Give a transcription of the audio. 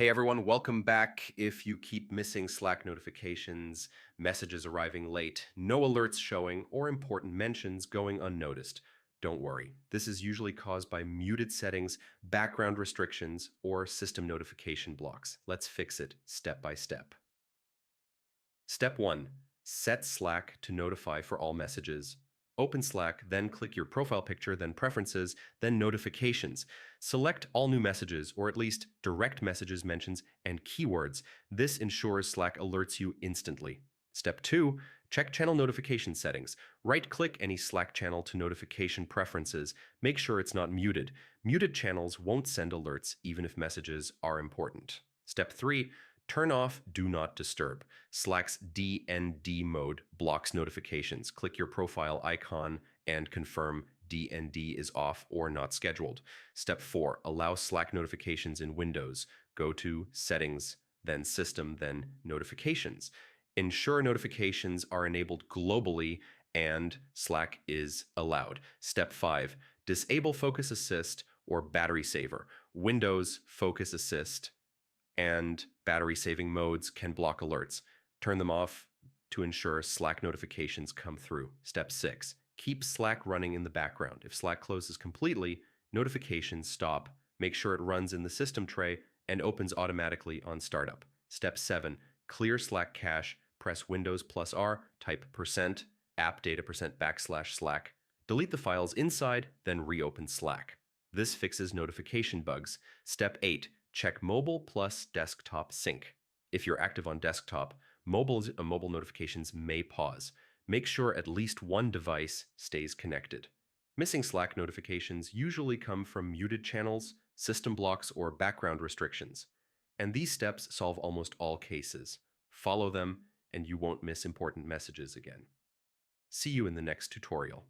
Hey everyone, welcome back. If you keep missing Slack notifications, messages arriving late, no alerts showing, or important mentions going unnoticed, don't worry. This is usually caused by muted settings, background restrictions, or system notification blocks. Let's fix it step by step. Step 1. Set Slack to notify for all messages. Open Slack, then click your profile picture, then Preferences, then Notifications. Select all new messages, or at least direct messages, mentions, and keywords. This ensures Slack alerts you instantly. Step 2. Check channel notification settings. Right-click any Slack channel to Notification Preferences. Make sure it's not muted. Muted channels won't send alerts even if messages are important. Step 3. Turn off Do Not Disturb. Slack's DND mode blocks notifications. Click your profile icon and confirm DND is off or not scheduled. Step 4. Allow Slack notifications in Windows. Go to Settings, then System, then Notifications. Ensure notifications are enabled globally and Slack is allowed. Step 5. Disable Focus Assist or Battery Saver. Windows Focus Assist and battery saving modes can block alerts. Turn them off to ensure Slack notifications come through. Step 6. Keep Slack running in the background. If Slack closes completely, notifications stop. Make sure it runs in the system tray and opens automatically on startup. Step 7. Clear Slack cache. Press Windows plus R, type %app data %\slack. Delete the files inside, then reopen Slack. This fixes notification bugs. Step 8. Check mobile plus desktop sync. If you're active on desktop, mobile notifications may pause. Make sure at least one device stays connected. Missing Slack notifications usually come from muted channels, system blocks, or background restrictions. And these steps solve almost all cases. Follow them, and you won't miss important messages again. See you in the next tutorial.